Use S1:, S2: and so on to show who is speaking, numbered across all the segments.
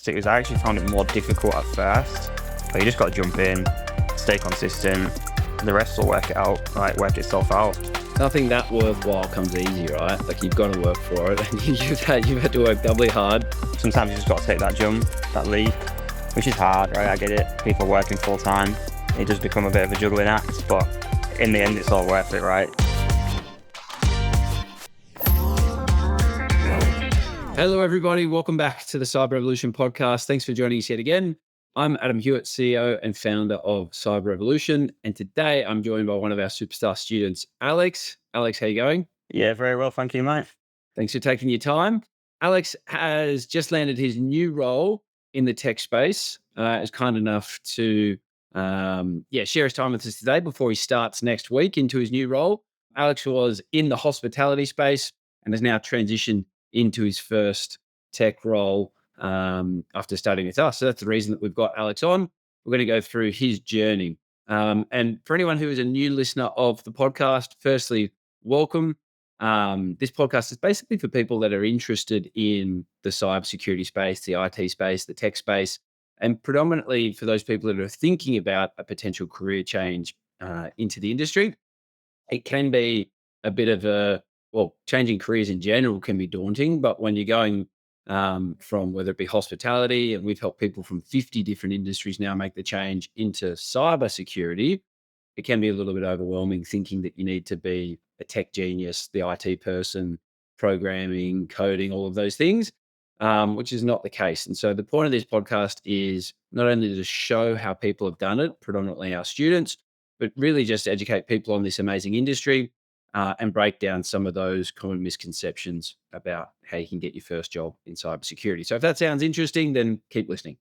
S1: it I actually found it more difficult at first, but you just got to jump in, stay consistent. The rest will work work itself out.
S2: Nothing that worthwhile comes easy, right? Like you've got to work for it, and you've had to work doubly hard.
S1: Sometimes you just got to take that jump, that leap, which is hard, right? I get it. People working full time, it does become a bit of a juggling act, but in the end, it's all worth it, right?
S2: Hello, everybody. Welcome back to the Cyber Revolution podcast. Thanks for joining us yet again. I'm Adam Hewitt, CEO and founder of Cyber Revolution. And today I'm joined by one of our superstar students, Alex. Alex, how you going?
S1: Yeah, very well. Thank you, mate.
S2: Thanks for taking your time. Alex has just landed his new role in the tech space. Is kind enough to share his time with us today before he starts next week into his new role. Alex was in the hospitality space and has now transitioned into his first tech role after starting with us. So that's the reason that we've got Alex on. We're going to go through his journey. And for anyone who is a new listener of the podcast, firstly, welcome. This podcast is basically for people that are interested in the cybersecurity space, the IT space, the tech space, and predominantly for those people that are thinking about a potential career change into the industry. It can be a bit of changing careers in general can be daunting, but when you're going from whether it be hospitality, and we've helped people from 50 different industries now make the change into cybersecurity, it can be a little bit overwhelming thinking that you need to be a tech genius, the IT person, programming, coding, all of those things, which is not the case. And so the point of this podcast is not only to show how people have done it, predominantly our students, but really just educate people on this amazing industry and break down some of those common misconceptions about how you can get your first job in cybersecurity. So if that sounds interesting, then keep listening.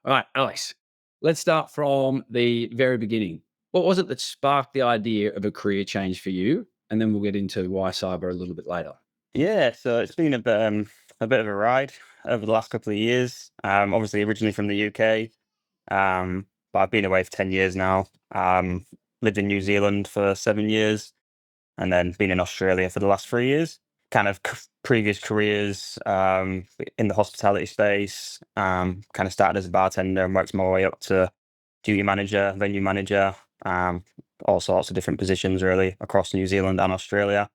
S2: All right, Alex, let's start from the very beginning. What was it that sparked the idea of a career change for you? And then we'll get into why cyber a little bit later.
S1: Yeah, so it's been a bit of a ride over the last couple of years. Obviously, originally from the UK, but I've been away for 10 years now. Lived in New Zealand for 7 years, and then been in Australia for the last 3 years. Kind of previous careers in the hospitality space. Kind of started as a bartender and worked my way up to duty manager, venue manager, all sorts of different positions really across New Zealand and Australia.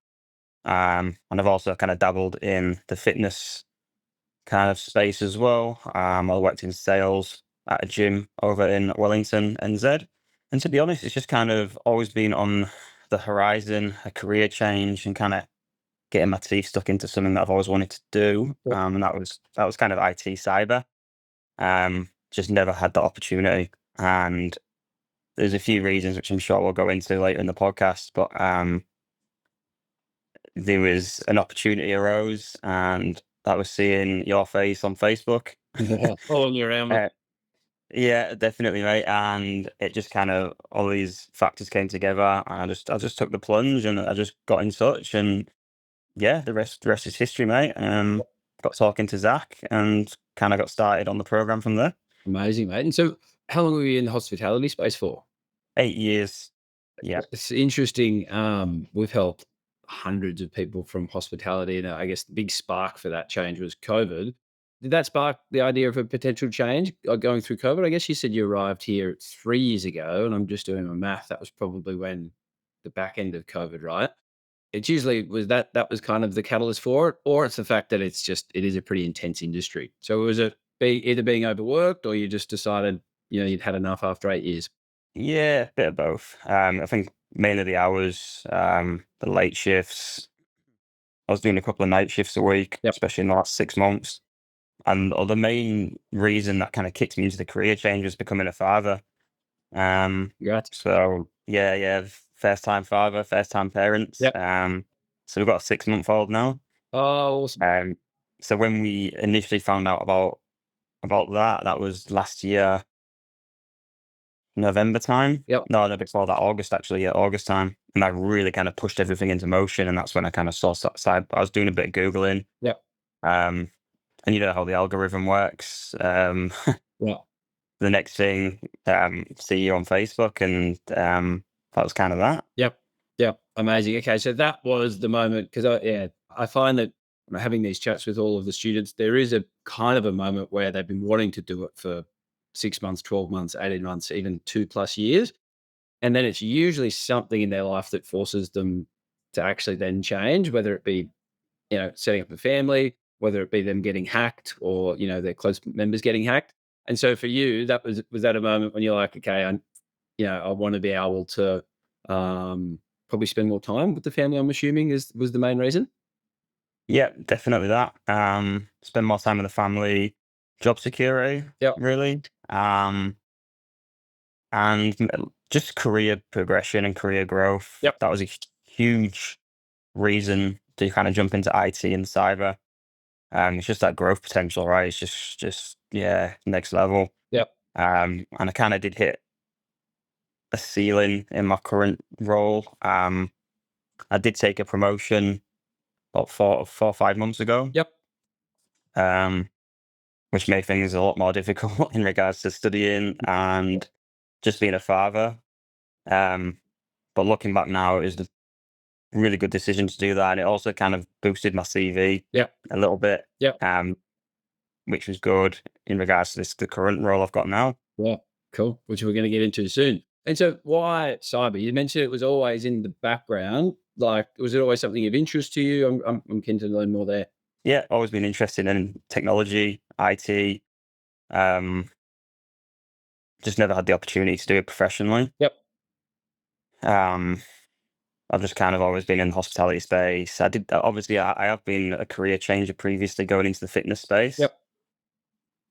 S1: And I've also kind of dabbled in the fitness kind of space as well. I worked in sales at a gym over in Wellington, NZ. And to be honest, it's just kind of always been on the horizon, a career change and kind of getting my teeth stuck into something that I've always wanted to do.
S2: Yep.
S1: And that was kind of IT cyber. Just never had the opportunity. And there's a few reasons which I'm sure we'll go into later in the podcast, but there was an opportunity arose, and that was seeing your face on Facebook.
S2: Following you around.
S1: Yeah, definitely, mate. And it just kind of all these factors came together, and I just took the plunge, and I just got in touch, and yeah, the rest is history, mate. Got talking to Zach, and kind of got started on the program from there.
S2: Amazing, mate. And so how long were you in the hospitality space for?
S1: 8 years. Yeah.
S2: It's interesting. We've helped hundreds of people from hospitality, and I guess the big spark for that change was COVID. Did that spark the idea of a potential change going through COVID? I guess you said you arrived here 3 years ago, and I'm just doing my math. That was probably when the back end of COVID, right? It's usually was that was kind of the catalyst for it, or it's the fact that it is a pretty intense industry. So was it either being overworked, or you just decided you'd had enough after 8 years?
S1: Yeah, bit of both. I think mainly the hours, the late shifts. I was doing a couple of night shifts a week,
S2: Yep.
S1: especially in the last 6 months. And the main reason that kind of kicked me into the career change was becoming a father.
S2: Right.
S1: So yeah, first time father, first time parents.
S2: Yep.
S1: So we've got a 6 month old now.
S2: Oh, awesome.
S1: So when we initially found out about that was last year, November time.
S2: Yep.
S1: No, before that, August actually. Yeah, August time. And I really kind of pushed everything into motion, and that's when I kind of saw side. I was doing a bit of googling.
S2: Yep.
S1: And you know how the algorithm works.
S2: Yeah.
S1: The next thing, see you on Facebook, and that was kind of that.
S2: Yep. Yep. Amazing. Okay. So that was the moment because I find that having these chats with all of the students, there is a kind of a moment where they've been wanting to do it for 6 months, 12 months, 18 months, even 2+ years. And then it's usually something in their life that forces them to actually then change, whether it be, setting up a family, whether it be them getting hacked or, their close members getting hacked. And so for you, was that a moment when you're like, okay, I want to be able to probably spend more time with the family, I'm assuming was the main reason?
S1: Yeah, definitely that. Spend more time with the family, job security,
S2: Yep.
S1: really. And just career progression and career growth.
S2: Yep.
S1: That was a huge reason to kind of jump into IT and cyber. It's just that growth potential, right? It's just yeah, next level.
S2: Yep.
S1: And I kind of did hit a ceiling in my current role. I did take a promotion about 4 or 5 months ago,
S2: Yep.
S1: um, which made things a lot more difficult in regards to studying and just being a father. Um, but looking back now, it was a really good decision to do that, and it also kind of boosted my CV
S2: Yep.
S1: a little bit,
S2: Yep.
S1: which was good in regards to the current role I've got now.
S2: Yeah. Cool. Which we're going to get into soon. And so why cyber? You mentioned it was always in the background. Like, was it always something of interest to you? I'm keen to learn more there.
S1: Yeah, always been interested in technology, IT. Um, just never had the opportunity to do it professionally.
S2: Yep.
S1: Um, I've just kind of always been in the hospitality space. Obviously, I have been a career changer previously going into the fitness space.
S2: Yep.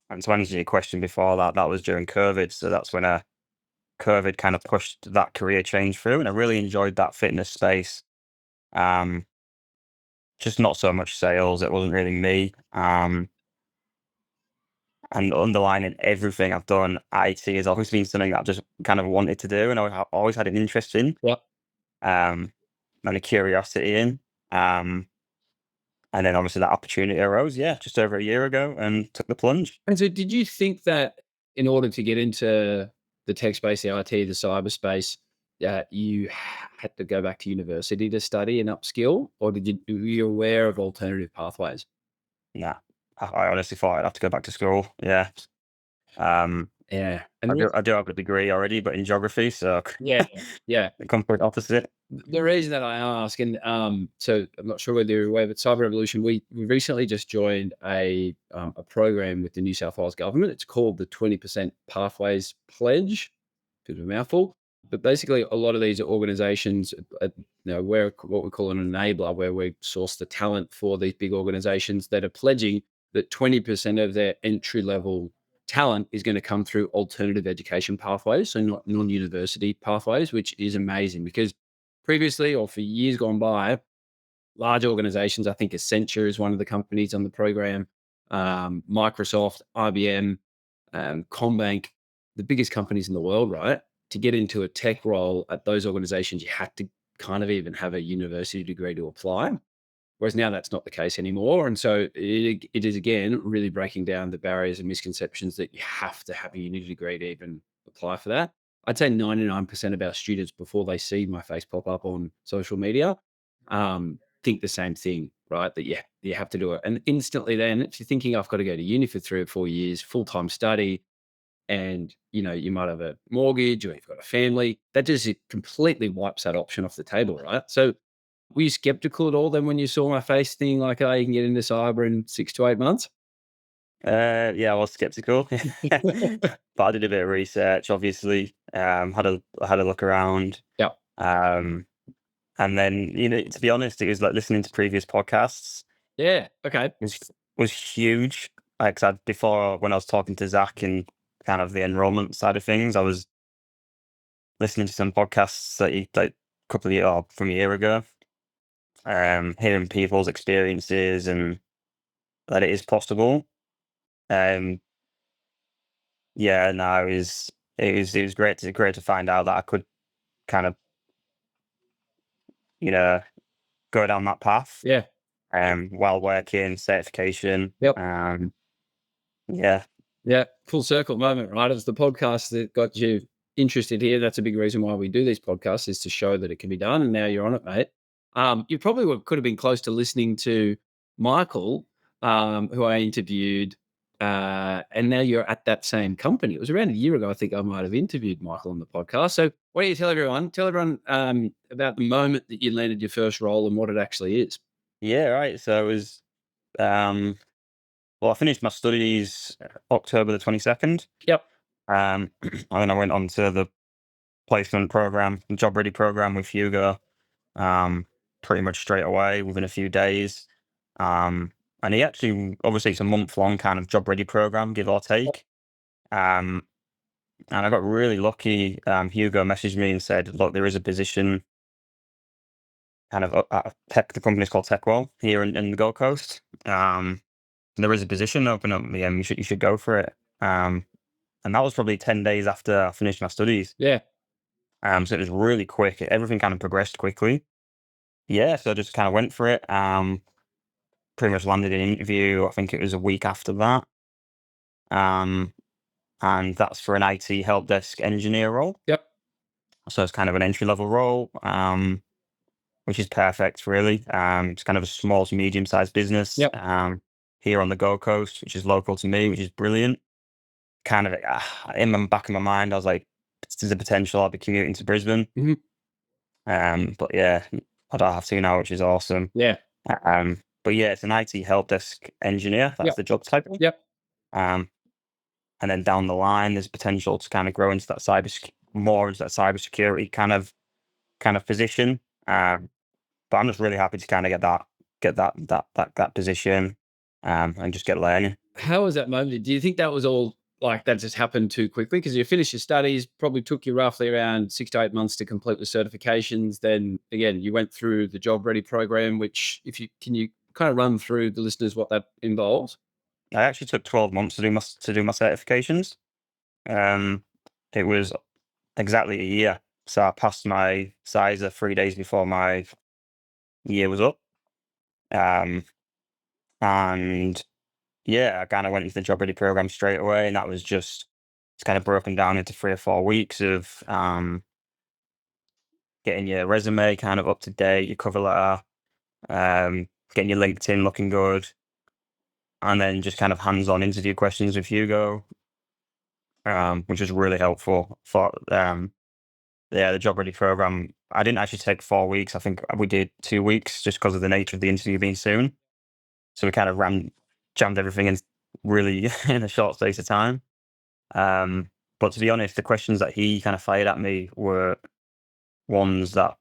S1: And to answer your question before that, that was during COVID. So that's when COVID kind of pushed that career change through. And I really enjoyed that fitness space. Um, just not so much sales. It wasn't really me. And underlining everything I've done, IT has always been something that I've just kind of wanted to do and I've always had an interest in,
S2: Yep.
S1: um, and a curiosity in. Um, and then obviously that opportunity arose, yeah, just over a year ago and took the plunge.
S2: And so did you think that in order to get into the tech space, the IT, the cyberspace, you had to go back to university to study and upskill, or were you aware of alternative pathways?
S1: Nah, I honestly thought I'd have to go back to school. Yeah. Um,
S2: Yeah. And
S1: I do have a degree already, but in geography, so
S2: yeah, yeah.
S1: the complete opposite.
S2: The reason that I ask, and so I'm not sure whether you're aware, but Cyber Revolution, we recently just joined a program with the New South Wales government. It's called the 20% Pathways Pledge. Bit of a mouthful, but basically, a lot of these organisations, we're what we call an enabler, where we source the talent for these big organisations that are pledging that 20% of their entry level talent is going to come through alternative education pathways, so not non-university pathways, which is amazing because previously or for years gone by, large organizations, I think Accenture is one of the companies on the program, Microsoft, IBM, Combank, the biggest companies in the world, right? To get into a tech role at those organizations, you had to kind of even have a university degree to apply. Whereas now that's not the case anymore. And so it is, again, really breaking down the barriers and misconceptions that you have to have a uni degree to even apply for that. I'd say 99% of our students, before they see my face pop up on social media, think the same thing, right? That, yeah, you have to do it. And instantly then, if you're thinking, I've got to go to uni for 3 or 4 years, full-time study, and, you might have a mortgage or you've got a family, that just completely wipes that option off the table, right? So were you skeptical at all then when you saw my face thinking like, "Oh, you can get into cyber in 6 to 8 months?"
S1: Yeah, I was skeptical, but I did a bit of research, obviously. Had a look around.
S2: Yeah.
S1: Um, And then, to be honest, it was like listening to previous podcasts
S2: Yeah, okay.
S1: was was huge. Like, 'cause before when I was talking to Zach and kind of the enrollment side of things, I was listening to some podcasts that he like a couple of years or from a year ago, hearing people's experiences and that it is possible. Um, yeah, no, it was great to find out that I could kind of you know go down that path.
S2: Yeah.
S1: While working certification.
S2: Yep.
S1: Yeah.
S2: Yeah, full circle moment, right? It's the podcast that got you interested here. That's a big reason why we do these podcasts, is to show that it can be done, and now you're on it, mate. You probably could have been close to listening to Michael, who I interviewed, and now you're at that same company. It was around a year ago. I think I might have interviewed Michael on the podcast. So why don't you tell everyone? Tell everyone about the moment that you landed your first role and what it actually is.
S1: Yeah, right. So it was well, I finished my studies October the 22nd.
S2: Yep.
S1: And then I went on to the placement program, job ready program with Hugo, pretty much straight away within a few days. Um, and he actually, obviously, it's a month long kind of job ready program, give or take. Um, and I got really lucky. Hugo messaged me and said, "Look, there is a position kind of at the company's called Techwell here in the Gold Coast. There is a position open up. You should go for it." And that was probably 10 days after I finished my studies.
S2: Yeah.
S1: So it was really quick. Everything kind of progressed quickly. Yeah, so I just kind of went for it. Pretty much landed an interview. I think it was a week after that. Um, and that's for an IT help desk engineer role.
S2: Yep.
S1: So it's kind of an entry level role, which is perfect, really. It's kind of a small to medium sized business
S2: Yep.
S1: here on the Gold Coast, which is local to me, which is brilliant. Kind of in the back of my mind, I was like, there's a potential I'll be commuting to Brisbane.
S2: Mhm.
S1: But yeah, I don't have to now, which is awesome.
S2: Yeah.
S1: But yeah, it's an IT help desk engineer. That's
S2: Yep.
S1: the job title.
S2: Yep.
S1: Um, and then down the line, there's potential to kind of grow into that more into that cybersecurity kind of position. But I'm just really happy to kind of get that position, and just get learning.
S2: How was that moment? Do you think that was all like that just happened too quickly? Because you finished your studies, probably took you roughly around 6 to 8 months to complete the certifications. Then again, you went through the job ready program, which if you can you kind of run through the listeners what that involves?
S1: I actually took 12 months to do my certifications. Um, it was exactly a year. So I passed my CISA 3 days before my year was up. Um, and yeah, I kind of went into the job ready program straight away, and that was just it's kind of broken down into 3 or 4 weeks of getting your resume kind of up to date, your cover letter, getting your LinkedIn looking good, and then just kind of hands-on interview questions with Hugo, which was really helpful for yeah, the job ready program. I didn't actually take 4 weeks. I think we did 2 weeks just because of the nature of the interview being soon. So we kind of jammed everything in really in a short space of time. But to be honest, the questions that he kind of fired at me were ones that,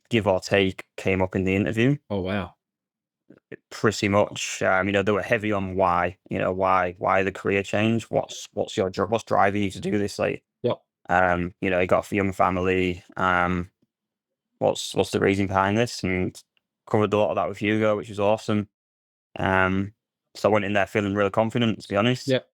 S1: give or take, came up in the interview
S2: Oh wow.
S1: pretty much. They were heavy on why, why the career change? What's your job? What's driving you to do this? Like,
S2: Yep.
S1: you got a young family. What's the reason behind this? And covered a lot of that with Hugo, which was awesome. Um, so I went in there feeling really confident, to be honest,
S2: Yep.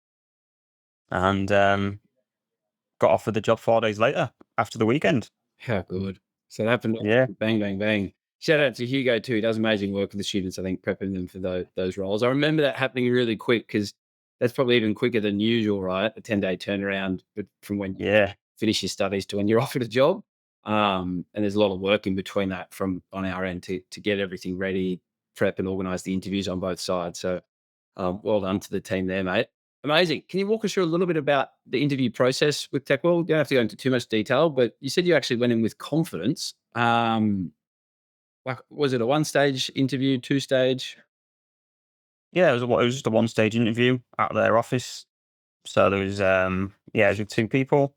S1: and got offered the job 4 days later after the weekend.
S2: How good. So that happened
S1: Yeah,
S2: bang, bang, bang. Shout out to Hugo too. He does amazing work with the students, I think, prepping them for those roles. I remember that happening really quick because that's probably even quicker than usual, right? A 10-day turnaround from when you
S1: yeah,
S2: finish your studies to when you're offered a job. And there's a lot of work in between that from on our end to get everything ready, prep and organize the interviews on both sides. So well done to the team there, mate. Amazing. Can you walk us through a little bit about the interview process with Techwell? You don't have to go into too much detail, but you said you actually went in with confidence. Like, was it a one-stage interview, two-stage?
S1: yeah. It was just a one-stage interview at their office. So there was it was with two people.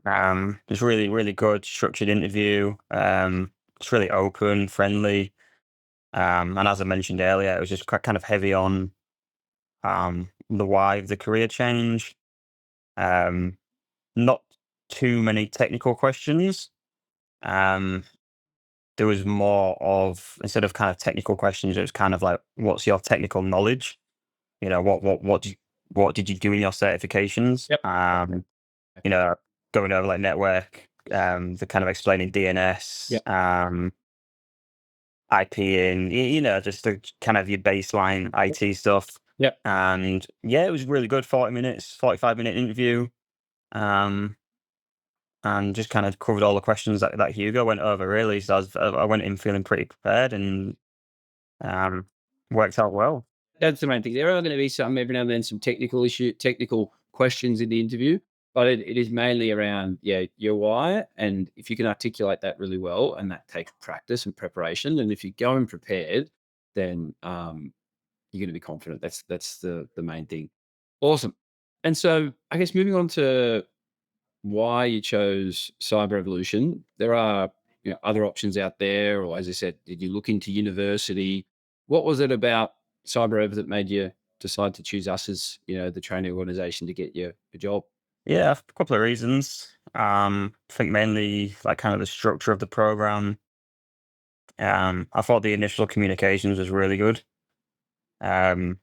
S1: It was really really good structured interview. It's really open, friendly. And as I mentioned earlier, it was just kind of heavy on the why of the career change. Um, Not too many technical questions. Um, there was more of, instead of kind of technical questions, it was kind of like, what's your technical knowledge? What did you do in your certifications?
S2: Yep.
S1: You know, Going over like network, the kind of explaining DNS,
S2: Yep.
S1: IPing, just the kind of your baseline IT stuff.
S2: Yep.
S1: And yeah, it was really good. 40 minutes, 45-minute interview. Um, and just kind of covered all the questions that Hugo went over, really. So I went in feeling pretty prepared, and um, worked out well.
S2: That's the main thing. There are going to be some every now and then some technical questions in the interview, but it is mainly around your why, and if you can articulate that really well, and that takes practice and preparation, and if you go in prepared, then you're going to be confident. That's the main thing. Awesome. And so I guess moving on to why you chose cyber evolution. There are other options out there, or as I said, did you look into university? What was it about cyber Ev that made you decide to choose us as the training organization to get you a job?
S1: Yeah, a couple of reasons. I think mainly like kind of the structure of the program. I thought the initial communications was really good. Um,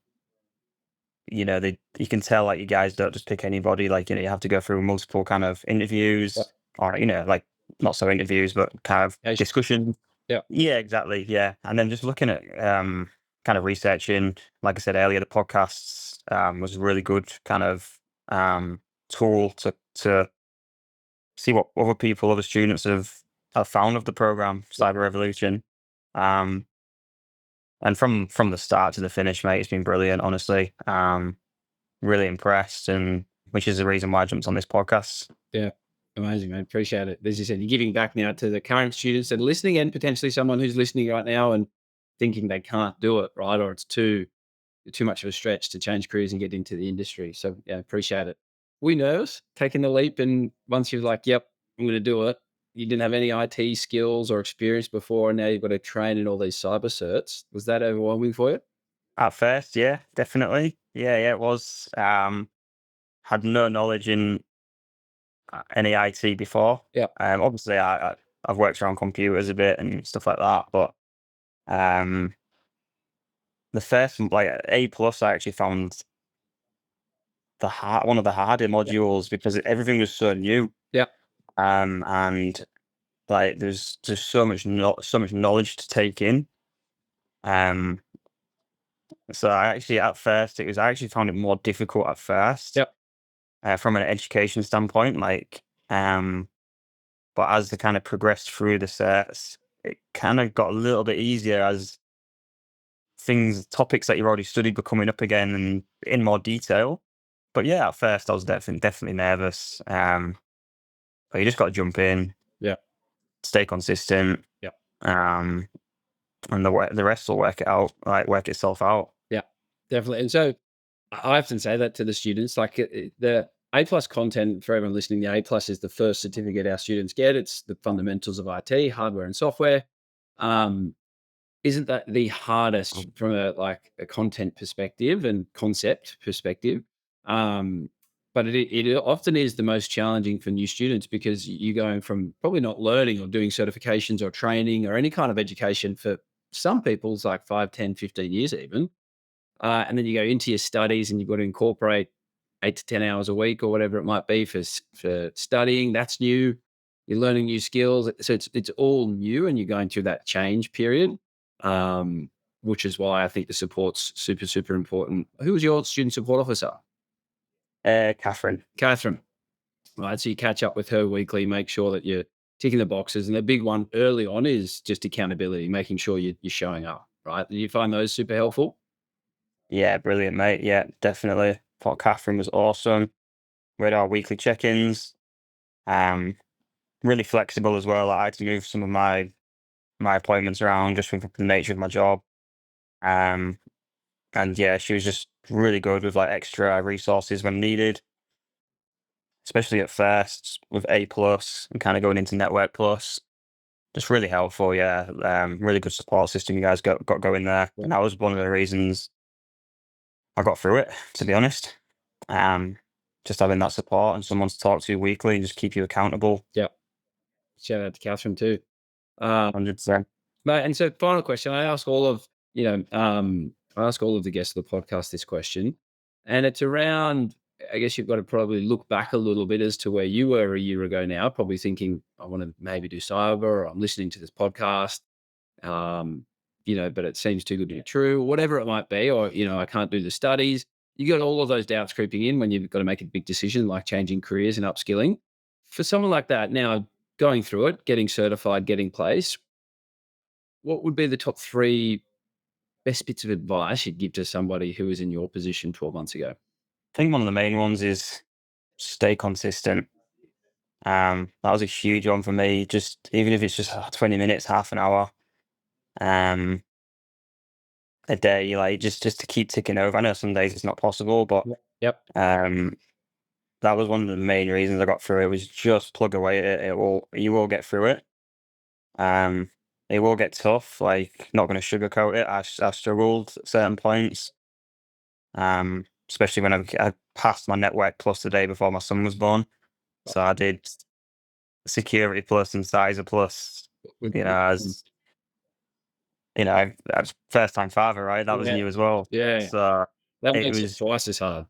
S1: you can tell like you guys don't just pick anybody. Like you have to go through multiple kind of
S2: Yeah,
S1: interviews, or like not so interviews, but kind of
S2: yeah,
S1: discussion.
S2: yeah,
S1: Yeah, exactly. Yeah, and then just looking at kind of researching, like I said earlier, the podcasts was a really good kind of tool to see what other people, other students have found of the program, Cyber Revolution. Um, and from the start to the finish, mate, it's been brilliant. Honestly, really impressed, and which is the reason why I jumped on this podcast.
S2: yeah. Amazing, man. Appreciate it. As you said, you're giving back now to the current students that are listening, and potentially someone who's listening right now and thinking they can't do it, right? Or it's too much of a stretch to change careers and get into the industry. So yeah, appreciate it. Were you nervous taking the leap? And once you're like, yep, I'm going to do it, you didn't have any IT skills or experience before, and now you've got to train in all these cyber certs. Was that overwhelming for you?
S1: At first, yeah, definitely, yeah, it was. Had no knowledge in any IT before.
S2: Yeah,
S1: Obviously, I've worked around computers a bit and stuff like that, but um, the first like A plus, I actually found one of the harder
S2: yeah,
S1: modules because everything was so new.
S2: yeah,
S1: And like there's so much knowledge to take in. Um, so I actually at first I actually found it more difficult at first
S2: yeah,
S1: from an education standpoint. But as they kind of progressed through the sets, it kind of got a little bit easier as topics that you've already studied were coming up again and in more detail. But yeah, at first I was definitely nervous. But you just got to jump in,
S2: yeah,
S1: stay consistent,
S2: yeah,
S1: um, and the rest will work it out, like work itself out.
S2: yeah, definitely. And so I often say that to the students, like the A plus content for everyone listening. The A plus is the first certificate our students get. It's the fundamentals of IT, hardware and software. Um, Isn't that the hardest from a content perspective and concept perspective? Um, but it often is the most challenging for new students because you're going from probably not learning or doing certifications or training or any kind of education for some people's like 5, 10, 15 years even. And then you go into your studies and you've got to incorporate 8 to 10 hours a week or whatever it might be for studying. That's new. You're learning new skills. So it's all new and you're going through that change period, um, which is why I think the support's super, super important. Who was your student support officer?
S1: Catherine.
S2: Catherine. Right. So you catch up with her weekly, make sure that you're ticking the boxes. And the big one early on is just accountability, making sure you're showing up. Right. Do you find those super helpful?
S1: Yeah, brilliant, mate. Yeah, definitely. Thought Catherine was awesome. We had our weekly check-ins. Um, really flexible as well. I had to move some of my appointments around just with the nature of my job. Um, and yeah, she was just really good with like extra resources when needed, especially at first with A plus and kind of going into Network plus. Just really helpful, yeah. Really good support system you guys got going there, and that was one of the reasons I got through it. To be honest, um, just having that support and someone to talk to weekly and just keep you accountable.
S2: Yeah. Shout out to Catherine too. Um,
S1: 100%.
S2: Mate, and so final question, I ask all of the guests of the podcast this question, and it's around, I guess you've got to probably look back a little bit as to where you were a year ago now, probably thinking, I want to maybe do cyber, or I'm listening to this podcast, um, but it seems too good to be true, whatever it might be, or, I can't do the studies. You got all of those doubts creeping in when you've got to make a big decision like changing careers and upskilling. For someone like that, now going through it, getting certified, getting placed, what would be the top 3 best bits of advice you'd give to somebody who was in your position 12 months ago?
S1: I think one of the main ones is stay consistent. That was a huge one for me. Just even if it's just 20 minutes, half an hour, um, a day, like just to keep ticking over. I know some days it's not possible, but
S2: Yep.
S1: um, that was one of the main reasons I got through it. Was just plug away at it. You will get through it. Um, it will get tough. Like, not going to sugarcoat it. I struggled at certain points. Especially when I passed my network plus the day before my son was born. So I did security plus and sizer plus.
S2: With
S1: You know, as I was first time father, right? That was
S2: Yeah.
S1: new as well.
S2: Yeah.
S1: So
S2: That
S1: it
S2: makes it
S1: was,
S2: twice as hard.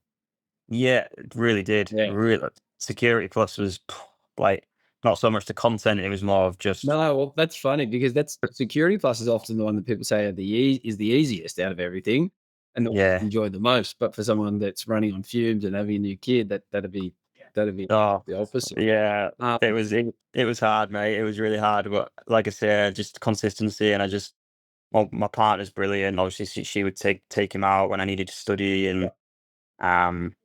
S1: yeah, it really did.
S2: Yeah.
S1: Really, security plus was like not so much the content. It was more of just,
S2: No, well, that's funny because that's Security Plus is often the one that people say is the easiest out of everything and the one
S1: yeah.
S2: you enjoy the most. But for someone that's running on fumes and having a new kid, that'd be
S1: Oh,
S2: the opposite.
S1: yeah.
S2: Um,
S1: It was hard, mate. It was really hard. But like I said, just consistency, and I just, well, my partner's brilliant. Obviously, she would take him out when I needed to study,
S2: yeah.
S1: and um,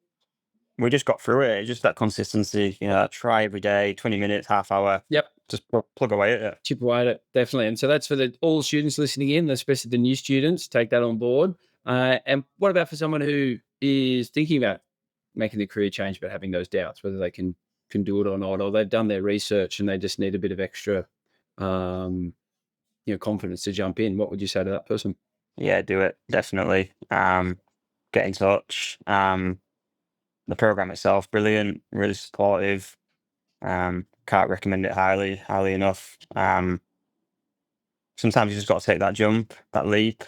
S1: we just got through it. It's just that consistency. Try every day, 20 minutes, half hour,
S2: Yep.
S1: just plug away at it.
S2: Chip away at it, definitely. And so that's for all students listening in, especially the new students. Take that on board. And what about for someone who is thinking about making the career change, but having those doubts whether they can do it or not, or they've done their research and they just need a bit of extra, um, confidence to jump in? What would you say to that person?
S1: Yeah, do it definitely. Get in touch. The program itself, brilliant, really supportive. Can't recommend it highly enough. Sometimes you just got to take that jump, that leap,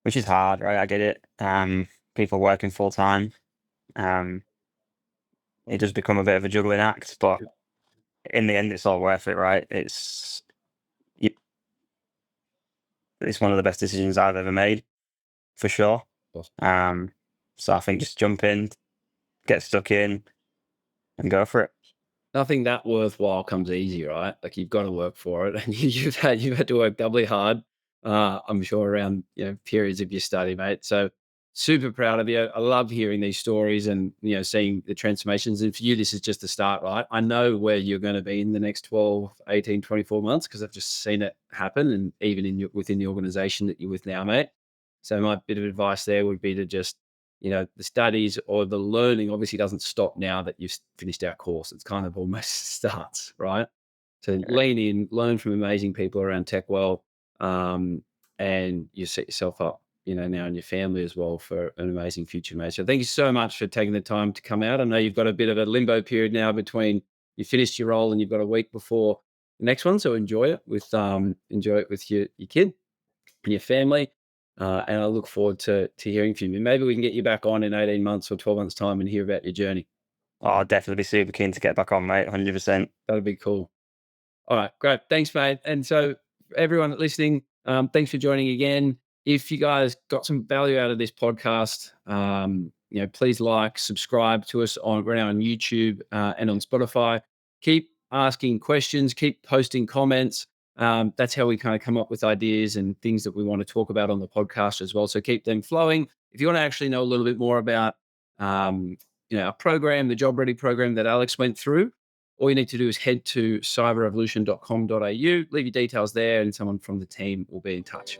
S1: which is hard, right? I get it. People working full time. Um, it does become a bit of a juggling act, but in the end, it's all worth it, right? Y- it's one of the best decisions I've ever made, for sure. Um, so I think just jump in, get stuck in, and go for it.
S2: Nothing that worthwhile comes easy, right? Like you've got to work for it, and you've had to work doubly hard. I'm sure around periods of your study, mate. So super proud of you. I love hearing these stories and seeing the transformations. And for you, this is just the start, right? I know where you're going to be in the next 12, 18, 24 months because I've just seen it happen, and even within the organization that you're with now, mate. So my bit of advice there would be to just the studies or the learning obviously doesn't stop now that you've finished our course. It's kind of almost starts, right? So lean in, learn from amazing people around Techwell, um, and you set yourself up, now and your family as well for an amazing future, mate. So thank you so much for taking the time to come out. I know you've got a bit of a limbo period now between you finished your role and you've got a week before the next one. So enjoy it with your kid and your family. And I look forward to hearing from you. Maybe we can get you back on in 18 months or 12 months' time and hear about your journey.
S1: Oh, I'll definitely be super keen to get back on, mate. 100%.
S2: That'd be cool. All right, great. Thanks, mate. And so, everyone listening, thanks for joining again. If you guys got some value out of this podcast, please like, subscribe to us we're now on YouTube and on Spotify. Keep asking questions, keep posting comments. That's how we kind of come up with ideas and things that we want to talk about on the podcast as well. So keep them flowing. If you want to actually know a little bit more about, our program, the Job Ready program that Alex went through, all you need to do is head to cyberrevolution.com.au, leave your details there, and someone from the team will be in touch.